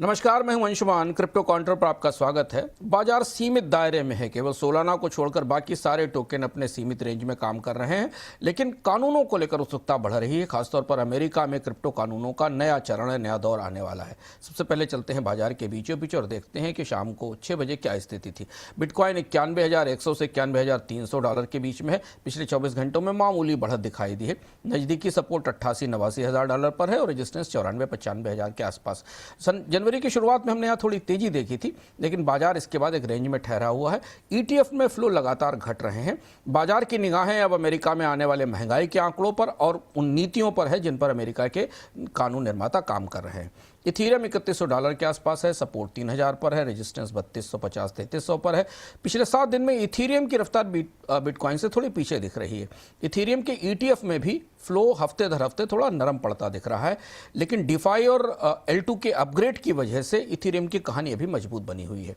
नमस्कार, मैं हूं अंशुमान। क्रिप्टो काउंटर पर आपका स्वागत है। बाजार सीमित दायरे में है, केवल सोलाना को छोड़कर बाकी सारे टोकन अपने सीमित रेंज में काम कर रहे हैं, लेकिन कानूनों को लेकर उत्सुकता बढ़ रही है। खासतौर पर अमेरिका में क्रिप्टो कानूनों का नया चरण, नया दौर आने वाला है। सबसे पहले चलते हैं बाजार के बीचों बीच और देखते हैं कि शाम को 6 बजे क्या स्थिति थी। बिटकॉइन 91,100 से 91,300 डॉलर के बीच में है। पिछले 24 घंटों में मामूली बढ़त दिखाई दी है। नजदीकी सपोर्ट 88-89 हज़ार डॉलर पर है और रेजिस्टेंस 94-95 हज़ार के आसपास। जनवरी की शुरुआत में हमने यहाँ थोड़ी तेजी देखी थी, लेकिन बाजार इसके बाद एक रेंज में ठहरा हुआ है। ईटीएफ में फ्लो लगातार घट रहे हैं। बाजार की निगाहें अब अमेरिका में आने वाले महंगाई के आंकड़ों पर और उन नीतियों पर है जिन पर अमेरिका के कानून निर्माता काम कर रहे हैं। इथीरियम 3100 डॉलर के आसपास है, सपोर्ट 3000 पर है, रेजिस्टेंस 3250-3300 पर है। पिछले 7 दिन में इथीरियम की रफ्तार बिटकॉइन से थोड़ी पीछे दिख रही है। इथीरियम के ईटीएफ में भी फ्लो हफ्ते दर हफ्ते थोड़ा नरम पड़ता दिख रहा है, लेकिन डिफाई और L2 के अपग्रेड की वजह से इथीरियम की कहानी अभी मजबूत बनी हुई है।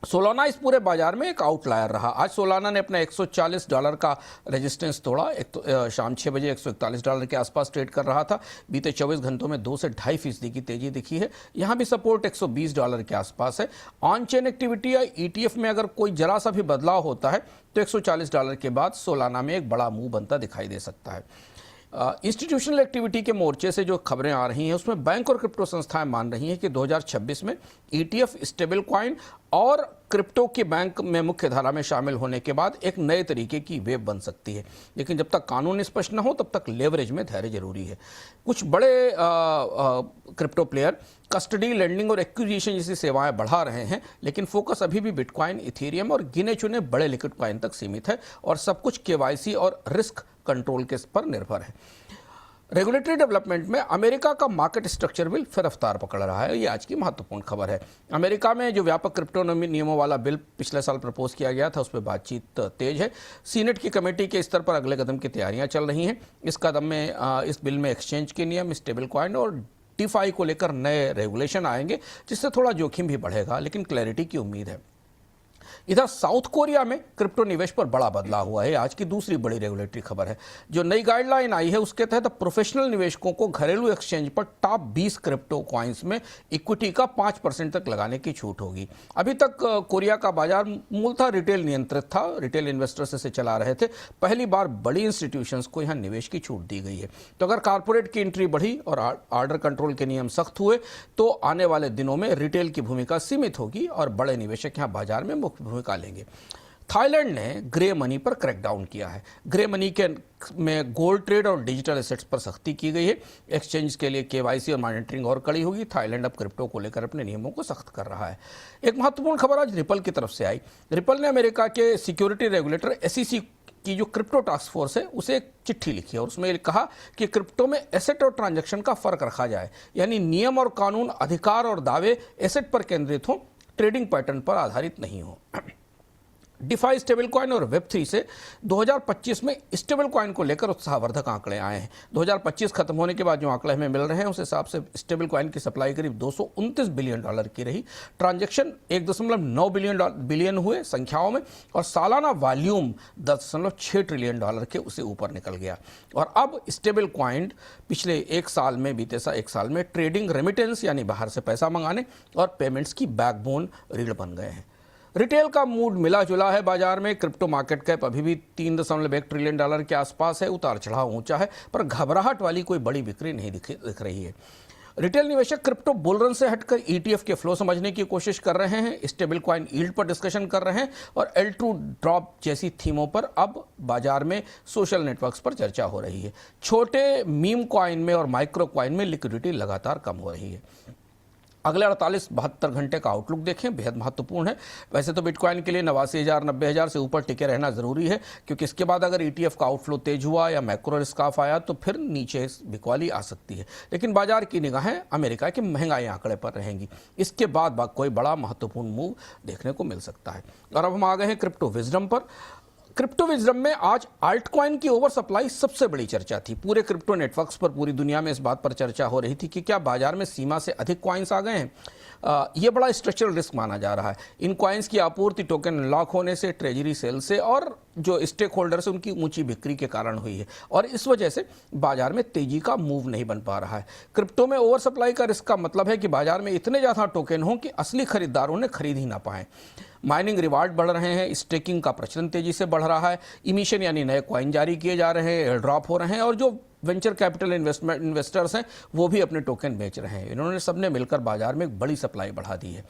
सोलाना इस पूरे बाजार में एक आउटलायर रहा। आज सोलाना ने अपना 140 डॉलर का रेजिस्टेंस तोड़ा। शाम 6 बजे 141 डॉलर के आसपास ट्रेड कर रहा था। बीते 24 घंटों में 2 से 2.5% की तेजी दिखी है। यहाँ भी सपोर्ट 120 डॉलर के आसपास है। ऑन चेन एक्टिविटी या ईटीएफ में अगर कोई जरा सा भी बदलाव होता है तो 140 डॉलर के बाद सोलाना में एक बड़ा मूव बनता दिखाई दे सकता है। इंस्टीट्यूशनल एक्टिविटी के मोर्चे से जो खबरें आ रही हैं उसमें बैंक और क्रिप्टो संस्थाएं मान रही हैं कि 2026 में ईटीएफ, स्टेबल कॉइन और क्रिप्टो के बैंक में मुख्य धारा में शामिल होने के बाद एक नए तरीके की वेव बन सकती है। लेकिन जब तक कानून स्पष्ट न हो तब तक लेवरेज में धैर्य जरूरी है। कुछ बड़े क्रिप्टो प्लेयर कस्टडी, लेंडिंग और एक्विजिशन जैसी सेवाएं बढ़ा रहे हैं, लेकिन फोकस अभी भी बिटकॉइन, इथेरियम और गिने चुने बड़े लिक्विड कॉइन तक सीमित है और सब कुछ केवाईसी और रिस्क कंट्रोल के पर निर्भर है। रेगुलेटरी डेवलपमेंट में अमेरिका का मार्केट स्ट्रक्चर बिल फिर रफ्तार पकड़ रहा है। ये आज की महत्वपूर्ण खबर है। अमेरिका में जो व्यापक क्रिप्टो नियमों वाला बिल पिछले साल प्रपोज किया गया था, उस पर बातचीत तेज है। सीनेट की कमेटी के स्तर पर अगले कदम की तैयारियां चल रही हैं। इस बिल में एक्सचेंज के नियम, स्टेबल कॉइन और डिफाई को लेकर नए रेगुलेशन आएंगे, जिससे थोड़ा जोखिम भी बढ़ेगा, लेकिन क्लैरिटी की उम्मीद है। इधर साउथ कोरिया में क्रिप्टो निवेश पर बड़ा बदलाव हुआ है। आज की दूसरी बड़ी रेगुलेटरी खबर है। जो नई गाइडलाइन आई है उसके तहत प्रोफेशनल निवेशकों को घरेलू एक्सचेंज पर टॉप 20 क्रिप्टो कॉइन्स में इक्विटी का 5% तक लगाने की छूट होगी। अभी तक कोरिया का बाजार मूलतः रिटेल नियंत्रित था, रिटेल इन्वेस्टर्स इसे चला रहे थे। पहली बार बड़ी इंस्टीट्यूशंस को यहाँ निवेश की छूट दी गई है। तो अगर कारपोरेट की एंट्री बढ़ी और ऑर्डर कंट्रोल के नियम सख्त हुए तो आने वाले दिनों में रिटेल की भूमिका सीमित होगी और बड़े निवेशक यहाँ बाजार में मुख्य भूमिका लेंगे। थाईलैंड ने ग्रे मनी पर क्रैकडाउन किया है। ग्रे मनी में गोल्ड ट्रेड और डिजिटल एसेट्स पर सख्ती की गई है। एक्सचेंज के लिए केवाईसी और मॉनिटरिंग और कड़ी होगी। थाईलैंड अब क्रिप्टो को लेकर अपने नियमों को सख्त कर रहा है। एक महत्वपूर्ण खबर आज रिपल की तरफ से आई। रिपल ने अमेरिका के सिक्योरिटी रेगुलेटर SEC की जो क्रिप्टो टास्क फोर्स है उसे एक चिट्ठी लिखी और उसमें कहा कि क्रिप्टो में एसेट और ट्रांजैक्शन का फर्क रखा जाए, यानी नियम और कानून, अधिकार और दावे एसेट पर केंद्रित हो, ट्रेडिंग पैटर्न पर आधारित नहीं हो। डिफाई, स्टेबल कॉइन और वेब3 से 2025 में स्टेबल कॉइन को लेकर उत्साहवर्धक आंकड़े आए हैं। 2025 खत्म होने के बाद जो आंकड़े हमें मिल रहे हैं उस हिसाब से स्टेबल कॉइन की सप्लाई करीब 229 बिलियन डॉलर की रही। ट्रांजैक्शन 1.9 बिलियन हुए संख्याओं में और सालाना वॉल्यूम 10.6 ट्रिलियन डॉलर के उसे ऊपर निकल गया। और अब स्टेबल कॉइन पिछले एक साल में ट्रेडिंग, रेमिटेंस यानी बाहर से पैसा मंगाने और पेमेंट्स की बैकबोन रीढ़ बन गए हैं। रिटेल का मूड मिला जुला है बाजार में। क्रिप्टो मार्केट कैप अभी भी 3.1 ट्रिलियन डॉलर के आसपास है। उतार चढ़ाव ऊंचा है, पर घबराहट वाली कोई बड़ी बिक्री नहीं दिख रही है। रिटेल निवेशक क्रिप्टो बुलरन से हटकर ETF के फ्लो समझने की कोशिश कर रहे हैं, स्टेबल कॉइन यील्ड पर डिस्कशन कर रहे हैं और L2 ड्रॉप जैसी थीमों पर अब बाजार में सोशल नेटवर्क्स पर चर्चा हो रही है। छोटे मीम कॉइन में और माइक्रो कॉइन में लिक्विडिटी लगातार कम हो रही है। अगले 48-72 घंटे का आउटलुक देखें, बेहद महत्वपूर्ण है। वैसे तो बिटकॉइन के लिए 89,000, 90,000 से ऊपर टिके रहना ज़रूरी है, क्योंकि इसके बाद अगर ETF का आउटफ्लो तेज हुआ या मैक्रो रिस्क ऑफ आया तो फिर नीचे बिकवाली आ सकती है। लेकिन बाजार की निगाहें अमेरिका के महंगाई आंकड़े पर रहेंगी। इसके बाद कोई बड़ा महत्वपूर्ण मूव देखने को मिल सकता है। और अब हम आ गए हैं क्रिप्टो विजडम पर। क्रिप्टो विजडम में आज आल्ट कॉइन की ओवर सप्लाई सबसे बड़ी चर्चा थी। पूरे क्रिप्टो नेटवर्क्स पर पूरी दुनिया में इस बात पर चर्चा हो रही थी कि क्या बाजार में सीमा से अधिक कॉइन्स आ गए हैं। ये बड़ा स्ट्रक्चरल रिस्क माना जा रहा है। इन कॉइन्स की आपूर्ति टोकन लॉक होने से, ट्रेजरी सेल से और जो स्टेक होल्डर्स है उनकी ऊंची बिक्री के कारण हुई है और इस वजह से बाजार में तेजी का मूव नहीं बन पा रहा है। क्रिप्टो में ओवर सप्लाई का रिस्क का मतलब है कि बाजार में इतने ज़्यादा टोकन हों कि असली खरीदारों ने खरीद ही ना पाएं। माइनिंग रिवार्ड बढ़ रहे हैं, स्टेकिंग का प्रचलन तेजी से बढ़ रहा है, इमिशन यानी नए कॉइन जारी किए जा रहे हैं, एयर ड्रॉप हो रहे हैं और जो वेंचर कैपिटल इन्वेस्टर्स हैं वो भी अपने टोकन बेच रहे हैं। इन्होंने सबने मिलकर बाजार में एक बड़ी सप्लाई बढ़ा दी है।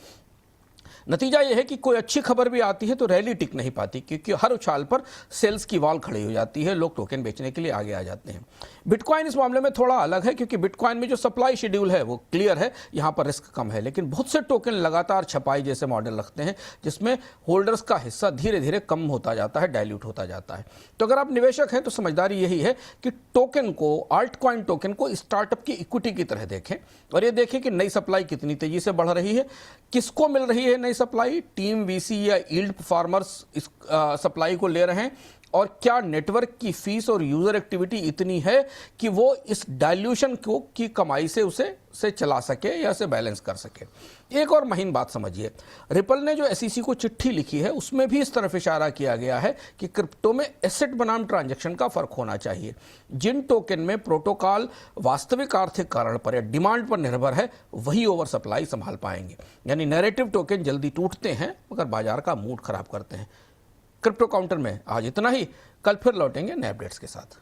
नतीजा यह है कि कोई अच्छी खबर भी आती है तो रैली टिक नहीं पाती, क्योंकि हर उछाल पर सेल्स की वॉल खड़ी हो जाती है, लोग टोकन बेचने के लिए आगे आ जाते हैं। बिटकॉइन इस मामले में थोड़ा अलग है, क्योंकि बिटकॉइन में जो सप्लाई शेड्यूल है वो क्लियर है, यहाँ पर रिस्क कम है। लेकिन बहुत से टोकन लगातार छपाई जैसे मॉडल रखते हैं जिसमें होल्डर्स का हिस्सा धीरे धीरे कम होता जाता है, डाइल्यूट होता जाता है। तो अगर आप निवेशक हैं तो समझदारी यही है कि टोकन को, आल्ट कॉइन टोकन को स्टार्टअप की इक्विटी की तरह देखें और ये देखें कि नई सप्लाई कितनी तेजी से बढ़ रही है, किसको मिल रही है नई सप्लाई, टीम वीसी या यील्ड फार्मर्स इस सप्लाई को ले रहे हैं और क्या नेटवर्क की फीस और यूजर एक्टिविटी इतनी है कि वो इस डाइल्यूशन को की कमाई से उसे चला सके या उसे बैलेंस कर सके। एक और महीन बात समझिए, रिपल ने जो एसईसी को चिट्ठी लिखी है उसमें भी इस तरफ इशारा किया गया है कि क्रिप्टो में एसेट बनाम ट्रांजैक्शन का फर्क होना चाहिए। जिन टोकन में प्रोटोकॉल वास्तविक आर्थिक कारण पर या डिमांड पर निर्भर है वही ओवर सप्लाई संभाल पाएंगे। यानी नैरेटिव टोकन जल्दी टूटते हैं मगर बाजार का मूड खराब करते हैं। क्रिप्टो काउंटर में आज इतना ही, कल फिर लौटेंगे नए अपडेट्स के साथ।